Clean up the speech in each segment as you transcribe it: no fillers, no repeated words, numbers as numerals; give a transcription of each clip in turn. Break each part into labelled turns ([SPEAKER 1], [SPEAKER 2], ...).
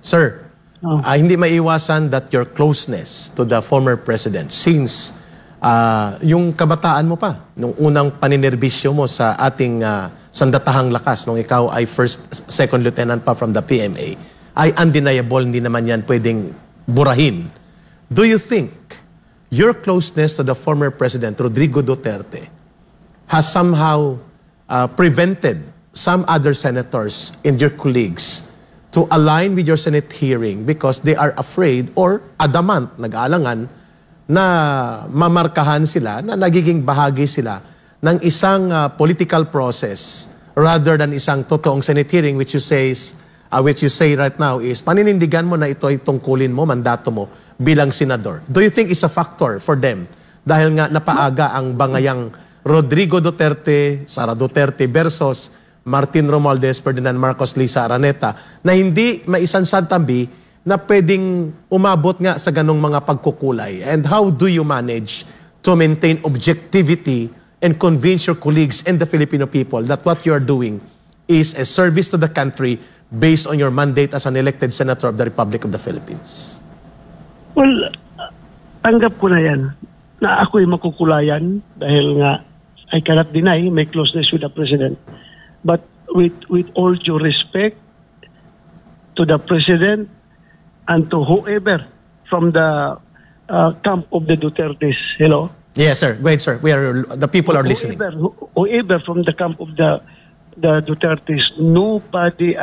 [SPEAKER 1] Sir, hindi maiwasan that your closeness to the former president since yung kabataan mo pa, nung unang paninerbisyo mo sa ating sandatahang lakas, nung ikaw ay second lieutenant pa from the PMA, ay undeniable, hindi naman yan pwedeng burahin. Do you think your closeness to the former president, Rodrigo Duterte, has somehow prevented some other senators and your colleagues to align with your Senate hearing because they are afraid or adamant, nag-aalangan, na mamarkahan sila, na nagiging bahagi sila ng isang political process rather than isang totoong Senate hearing which you say right now is paninindigan mo na ito ay tungkulin mo, mandato mo bilang senador. Do you think it's a factor for them? Dahil nga napaaga ang bangayang Rodrigo Duterte, Sara Duterte versus Martin Romualdez, Ferdinand Marcos, Lisa Araneta, na hindi maisansantabi na pwedeng umabot nga sa ganong mga pagkukulay. And how do you manage to maintain objectivity and convince your colleagues and the Filipino people that what you are doing is a service to the country based on your mandate as an elected senator of the Republic of the Philippines?
[SPEAKER 2] Well, tanggap ko na yan na ako'y makukulayan dahil nga I cannot deny my closeness with the President. But with all due respect to the President and to whoever from the camp of the Dutertes, hello?
[SPEAKER 1] Yes, sir. Go ahead, sir. The people are listening.
[SPEAKER 2] Whoever from the camp of the Dutertes, nobody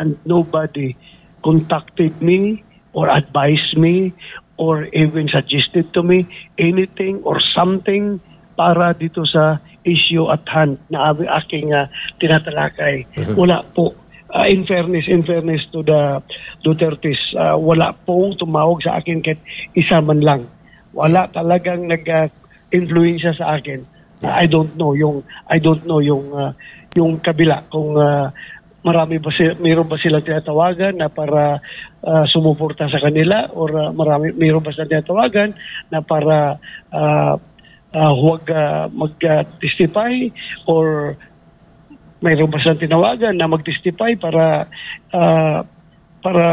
[SPEAKER 2] contacted me or advised me or even suggested to me anything or something para dito sa issue at hand na aking tinatalakay. Wala po. In fairness to the Dutertes, wala pong tumawag sa akin kahit isa man lang. Wala talagang nag-influensya sa akin. I don't know yung kabila kung mayroon ba silang tinatawagan na para sumuporta sa kanila or mayroon ba silang tinatawagan na para huwag mag-testify or mayroon ba silang tinawagan na mag-testify para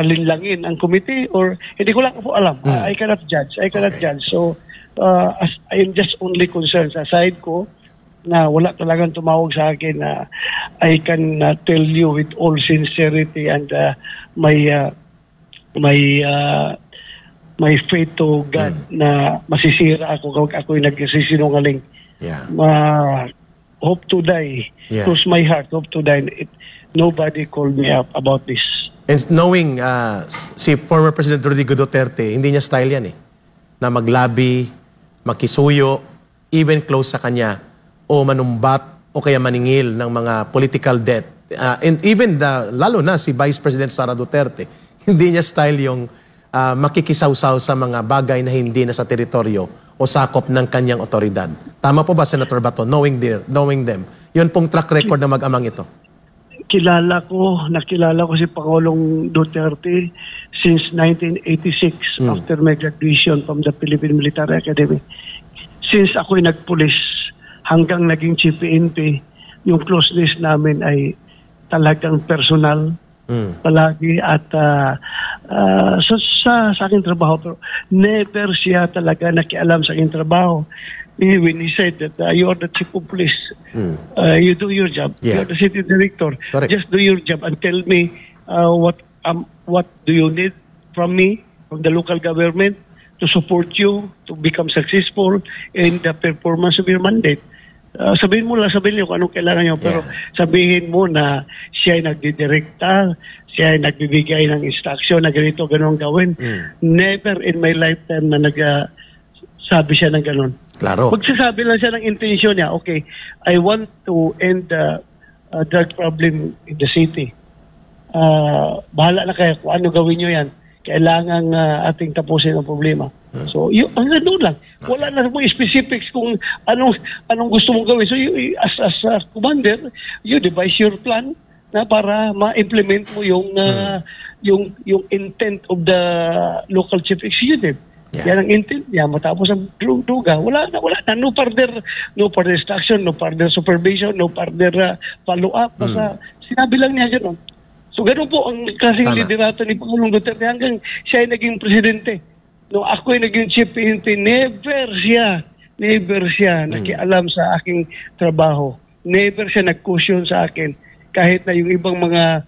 [SPEAKER 2] linlangin ang committee or hindi ko lang po alam. I cannot judge. So as I am just only concerned sa side ko na wala talagang tumawag sa akin na I can tell you with all sincerity and my faith to God na masisira ako kung ako'y nagsisinungaling.
[SPEAKER 1] Yeah.
[SPEAKER 2] Hope to die. Yeah. Close my heart. Hope to die. Nobody called me up about this.
[SPEAKER 1] And knowing si former President Rodrigo Duterte, hindi niya style yan eh. Na maglabi, makisuyo, even close sa kanya, o manumbat, o kaya maningil ng mga political debt. And even lalo na si Vice President Sara Duterte, hindi niya style yung makikisawsaw sa mga bagay na hindi na sa teritoryo o sakop ng kanyang otoridad. Tama po ba, Senator Bato, knowing them? Yun pong track record na mag-amang ito. Nakilala ko si Pangulong Duterte since 1986 after my graduation from the Philippine Military Academy. Since ako'y nagpulis hanggang naging Chief PNP, yung closeness namin ay talagang personal palagi at sa aking trabaho. Pero never siya talaga nakialam sa aking trabaho. When he said that you are the chief of police, you do your job. Yeah. You are the city director. Correct.
[SPEAKER 2] Just do your job and tell me what do you need from me, from the local government, to support you to become successful in the performance of your mandate. Sabihin niyo kung anong kailangan niyo, pero sabihin mo na siya ay nagdidirekta, siya ay nagbibigay ng instruction na ganito, ganun gawin. Never in my lifetime na nagsabi siya ng ganun.
[SPEAKER 1] Claro.
[SPEAKER 2] Magsasabi lang siya ng intention niya, okay, I want to end the drug problem in the city. Bahala na kayo kung ano gawin niyo yan. Kailangan ating tapusin ang problema. So, hanggang doon lang. Wala na mo specifics kung anong gusto mong gawin. So, as a commander, you devise your plan na para ma-implement mo yung intent of the local chief executive. Yeah. Yan ang intent niya. Matapos ang druga, wala na. No further instruction, no further supervision, no further follow-up. Basta sinabi lang niya gano'n. So ganun po ang klaseng
[SPEAKER 1] Tama.
[SPEAKER 2] liderato ni Pangulong Duterte hanggang siya ay naging presidente. No, ako ay naging chief PNP, never siya nakialam sa aking trabaho. Never siya nag-cushion sa akin. Kahit na yung ibang mga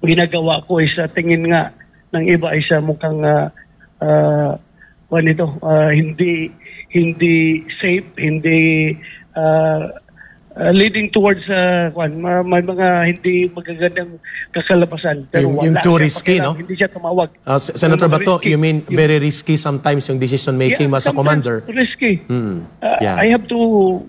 [SPEAKER 2] ginagawa ko ay sa tingin nga ng iba ay sa mukhang hindi safe, hindi leading towards may mga hindi magagandang kakalabasan. Pero
[SPEAKER 1] Yung too risky, no?
[SPEAKER 2] Hindi siya tumawag.
[SPEAKER 1] Senator
[SPEAKER 2] Yung mga
[SPEAKER 1] Bato,
[SPEAKER 2] risky.
[SPEAKER 1] you mean very risky sometimes yung decision making mo sa
[SPEAKER 2] sometimes
[SPEAKER 1] commander?
[SPEAKER 2] Risky.
[SPEAKER 1] Yeah.
[SPEAKER 2] I have to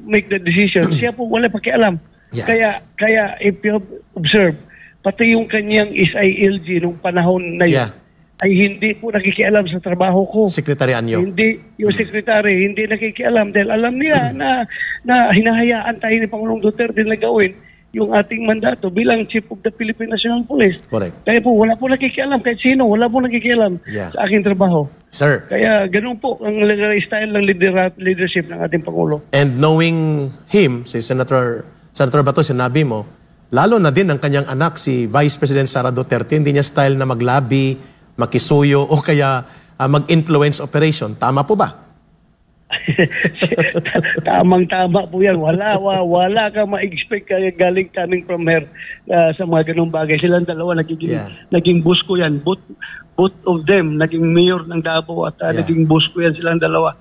[SPEAKER 2] make the decision. Siya po wala pakialam.
[SPEAKER 1] Yeah.
[SPEAKER 2] Kaya if you observe, pati yung kanyang SILG nung panahon na yun,
[SPEAKER 1] Yeah.
[SPEAKER 2] ay hindi po nakikialam sa trabaho ko.
[SPEAKER 1] Sekretaryan nyo.
[SPEAKER 2] Hindi, yung secretary, hindi nakikialam dahil alam niya na hinahayaan tayo ni Pangulong Duterte na gawin yung ating mandato bilang Chief of the Philippine National Police.
[SPEAKER 1] Correct.
[SPEAKER 2] Kaya po, wala po nakikialam. Kahit sino, wala po nakikialam
[SPEAKER 1] Yeah.
[SPEAKER 2] sa aking trabaho.
[SPEAKER 1] Sir,
[SPEAKER 2] Kaya ganun po ang style ng leadership ng ating Pangulo.
[SPEAKER 1] and knowing him, si Senator Bato, sinabi mo, lalo na din ang kanyang anak, si Vice President Sara Duterte, hindi niya style na maglabi, makisuyo, o kaya mag-influence operation. Tama po ba?
[SPEAKER 2] Tamang-tama po yan. Wala ka ma-expect kaya galing coming from her sa mga ganung bagay. Silang dalawa naging boss ko yan. Both of them naging mayor ng Davao at naging boss ko yan silang dalawa.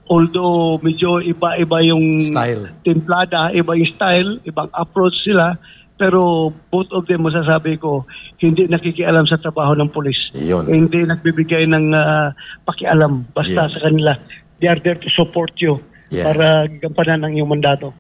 [SPEAKER 2] Although medyo iba-iba yung
[SPEAKER 1] Style.
[SPEAKER 2] templada, iba yung style, ibang approach sila, pero both of them masasabi ko hindi nakikialam sa trabaho ng pulis.
[SPEAKER 1] Yun.
[SPEAKER 2] Hindi nagbibigay ng pakialam basta
[SPEAKER 1] Yeah.
[SPEAKER 2] sa kanila. They are there to support you
[SPEAKER 1] Yeah.
[SPEAKER 2] para gampanan ang iyong mandato.